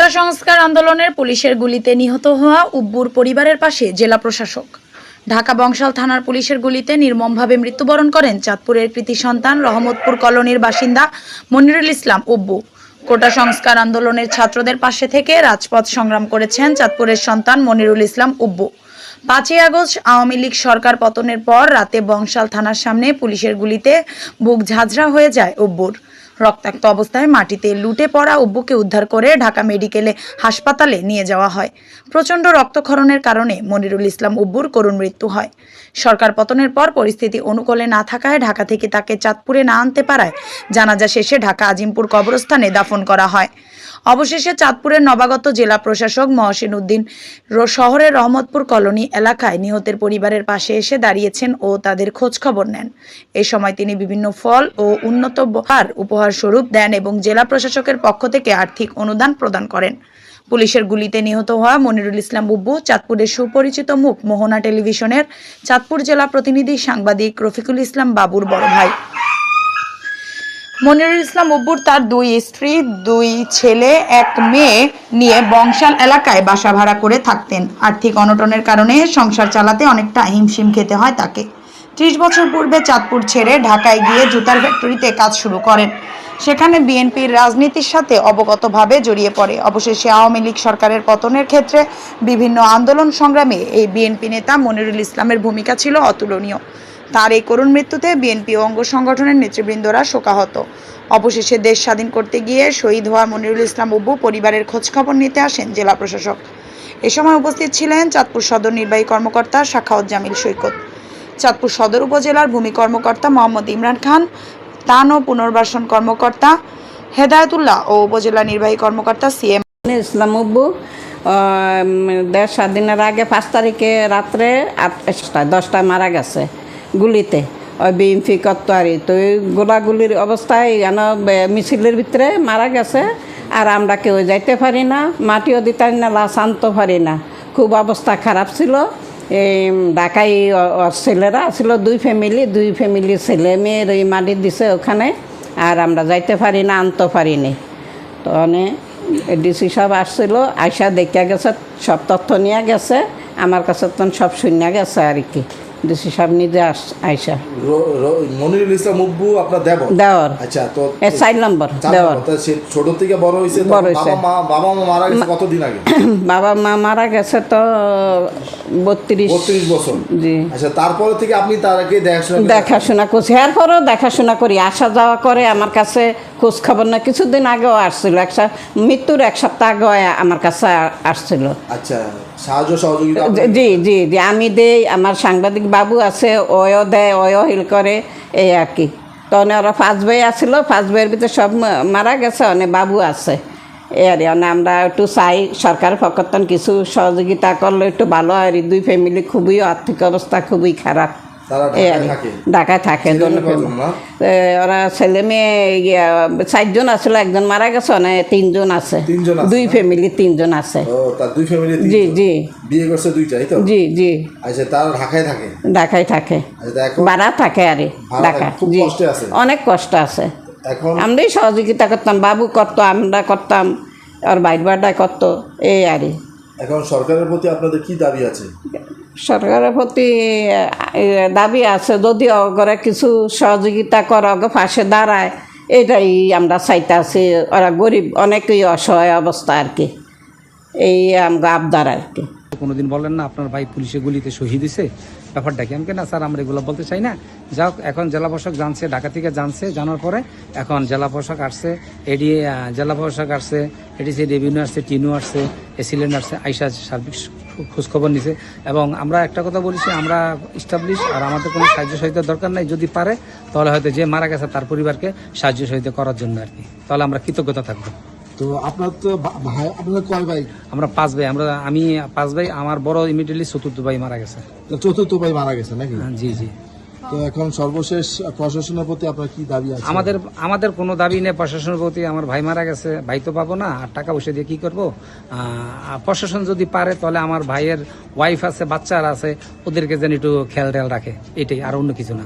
কোটা সংস্কার আন্দোলনের পুলিশের গুলিতে নিহত হওয়া উব্বুর পরিবারের পাশে জেলা প্রশাসক। ঢাকা বংশাল থানার পুলিশের গুলিতে নির্মমভাবে মৃত্যুবরণ করেন চাঁদপুরের কৃতি সন্তান রহমতপুর কলোনির বাসিন্দা মনিরুল ইসলাম উব্বু। কোটা সংস্কার আন্দোলনের ছাত্রদের পাশে থেকে রাজপথ সংগ্রাম করেছেন চাঁদপুরের সন্তান মনিরুল ইসলাম উব্বু। 5ই আগস্ট আওয়ামী লীগ সরকার পতনের পর রাতে বংশাল থানার সামনে পুলিশের গুলিতে বুক ঝাঁঝরা হয়ে যায় উব্বুর। রক্তাক্ত অবস্থায় মাটিতে লুটে পড়া উব্বুকে উদ্ধার করে ঢাকা মেডিকেলে হাসপাতালে নিয়ে যাওয়া হয়। প্রচণ্ড রক্তক্ষরণের কারণে মনিরুল ইসলাম উব্বুর করুণ মৃত্যু হয়। সরকার পতনের পর পরিস্থিতি অনুকূলে না থাকায় ঢাকা থেকে তাকে চাঁদপুরে না আনতে পারায় জানাজা শেষে ঢাকা আজিমপুর কবরস্থানে দাফন করা হয়। অবশেষে চাঁদপুরের নবাগত জেলা প্রশাসক মহসিন উদ্দিন শহরের রহমতপুর কলোনি এলাকায় নিহতের পরিবারের পাশে এসে দাঁড়িয়েছেন ও তাদের খোঁজ খবর নেন। এই সময় তিনি বিভিন্ন ফল ও উন্নত উপহার স্বরূপ দেন এবং জেলা প্রশাসকের পক্ষ থেকে আর্থিক অনুদান প্রদান করেন। পুলিশের গুলিতে নিহত হওয়া মনিরুল ইসলাম উব্বু চাঁদপুরের সুপরিচিত মুখ মোহনা টেলিভিশনের চাঁদপুর জেলা প্রতিনিধি সাংবাদিক রফিকুল ইসলাম বাবুর বড় ভাই। মনিরুল ইসলাম উব্বুর তার 2 স্ত্রী 2 ছেলে 1 মেয়ে নিয়ে বংশাল এলাকায় বাসা ভাড়া করে থাকতেন। আর্থিক অনটনের কারণে সংসার চালাতে অনেকটা হিমশিম খেতে হয় তাকে। 30 বছর পূর্বে চাঁদপুর ছেড়ে ঢাকায় গিয়ে জুতার ফ্যাক্টরিতে কাজ শুরু করেন। সেখানে বিএনপির রাজনীতির সাথে অবগতভাবে জড়িয়ে পড়ে। অবশেষে আওয়ামী লীগ সরকারের পতনের ক্ষেত্রে বিভিন্ন আন্দোলন সংগ্রামে এই বিএনপি নেতা মনিরুল ইসলামের ভূমিকা ছিল অতুলনীয়। তার এই করুণ মৃত্যুতে বিএনপি ও অঙ্গ সংগঠনের নেতৃবৃন্দরা শোকাহত। অবশেষে দেশ স্বাধীন করতে গিয়ে শহীদ হওয়া মনিরুল ইসলাম উব্বু পরিবারের খোঁজখবর নিতে আসেন জেলা প্রশাসক। এ সময় উপস্থিত ছিলেন চাঁদপুর সদর নির্বাহী কর্মকর্তা শাখাওয়াত জামিল সৈকত, চাঁদপুর সদর উপজেলার ভূমি কর্মকর্তা মোহাম্মদ ইমরান খান, ত্রাণ ও পুনর্বাসন কর্মকর্তা হেদায়েতুল্লাহ ও উপজেলা নির্বাহী কর্মকর্তা সিএম ইসলাম উব্বু দেশ স্বাধীনের আগে 5 তারিখে রাত্রে 10টায় মারা গেছে গুলিতে। ওই বিএমপি কত্তারি তো ওই গোলাগুলির অবস্থায় যেন মিছিলের ভিতরে মারা গেছে। আর আমরা কেউ যাইতে পারি না, মাটিও দিতে পারি না, লাশ আনতে পারি না। খুব অবস্থা খারাপ ছিল। এই ঢাকায় ছেলেরা ছিল 2 ফ্যামিলি ছেলে মেয়ের ওই মাটি দিছে ওখানে। আর আমরা যাইতে পারি না, আনতে পারিনি। তো ডিসি সাহেব আসছিল, আয়সা দেখে গেছে, সব তথ্য নিয়ে গেছে। আমার কাছে তখন সব শুনে গেছে আর কি। ডিসি সাহেব নিজে আয়সা। মনিরুল ইসলাম উব্বু আপনার দেওর। আচ্ছা, তো 4 নম্বর দেওর। ছোট থেকে বড় হয়েছে। বাবা মা মারা গেছে কতদিন আগে? বাবা মা মারা গেছে তো 32 বছর। জি। আচ্ছা, তারপরে থেকে আপনি তারকে দেখাশোনা করছি। এরপরও দেখাশোনা করি, আসা যাওয়া করে। আমার কাছে খোঁজ খবর না, কিছুদিন আগেও আসছিল, মৃত্যুর 1 সপ্তাহ আগে আমার কাছে আসছিল। আচ্ছা, সাহায্য সহযোগিতা? জি জি জি, আমি দেই। আমার সাংবাদিক বাবু আছে, ওয়ও দেয়, ওয়ও হিল করে, এই আর কি। তখন ওরা 5 ভাই আসছিল, 5 ভাইয়ের ভিতরে সব মারা গেছে, অনেক বাবু আছে। এই আর আমরা একটু চাই সরকারের পক্ষ থেকে কিছু সহযোগিতা করলে একটু ভালো হয়। 2 ফ্যামিলি খুবই আর্থিক অবস্থা খুবই খারাপ। ঢাকায় থাকে। ওরা ছেলে মেয়ে 4 জন আসলে, একজন মারা গেছে, 3 জন আছে। 2 ফ্যামিলি 3 জন আছে। জি জি। বিয়ে করছে 2টাই তো? জি জি। আচ্ছা, তারা ঢাকায় থাকে? ভাড়া থাকে আর ঢাকা। জি, অনেক কষ্ট আছে। আমরাই সহযোগিতা করতাম, বাবু করতো, আমরা করতাম, আর বাইর বাড্ডা করতো, এই আর। এখন সরকারের প্রতি আপনাদের কি দাবি আছে? সরকারের প্রতি দাবি আছে, যদি ওরা কিছু সহযোগিতা করে, ওকে পাশে দাঁড়ায়, এটাই আমরা চাইতে আছি। ওরা গরিব, অনেকেই অসহায় অবস্থা আর কি, এই আমরা আবদার আর কি। কোনোদিন বলেন না আপনার ভাই পুলিশে গুলিতে শহীদ হয়েছে, ব্যাপারটা কি? আমি না স্যার, আমরা এগুলো বলতে চাই না। যাক, এখন জেলা প্রশাসক জানছে, ঢাকা থেকে জানার পরে এখন জেলা প্রশাসক আসছে, জেলা প্রশাসক আসছে, এডিসি রেভিনিউ আসছে, টিনু আসছে, এসিলেন্ট আসছে, আইসা সার্বিক খোঁজখবর নিছে। এবং আমরা একটা কথা বলেছি, আমরা ইস্টাবলিশ, আর আমাদের কোনো সাহায্য সহায়তার দরকার নাই। যদি পারে তাহলে হয়তো যে মারা গেছে তার পরিবারকে সাহায্য সহায়তা করার জন্য আর কি, তাহলে আমরা কৃতজ্ঞতা থাকবো। তো আপনার তো ভাই, আপনার কয় ভাই? আমরা 5 ভাই। আমি 5 ভাই। আমার বড় ইমিডিয়েটলি 4th ভাই মারা গেছে। 4th ভাই মারা গেছে নাকি? জি জি। তো এখন সর্বশেষ প্রশাসনের প্রতি আপনার কি দাবি আছে? আমাদের কোনো দাবি নেই প্রশাসনের প্রতি। আমার ভাই মারা গেছে, ভাই তো পাবো না, আর টাকা পয়সা দিয়ে কী করবো? প্রশাসন যদি পারে তাহলে আমার ভাইয়ের ওয়াইফ আছে, বাচ্চারা আছে, ওদেরকে যেন একটু খেয়াল রাখে, এটাই, আর অন্য কিছু না।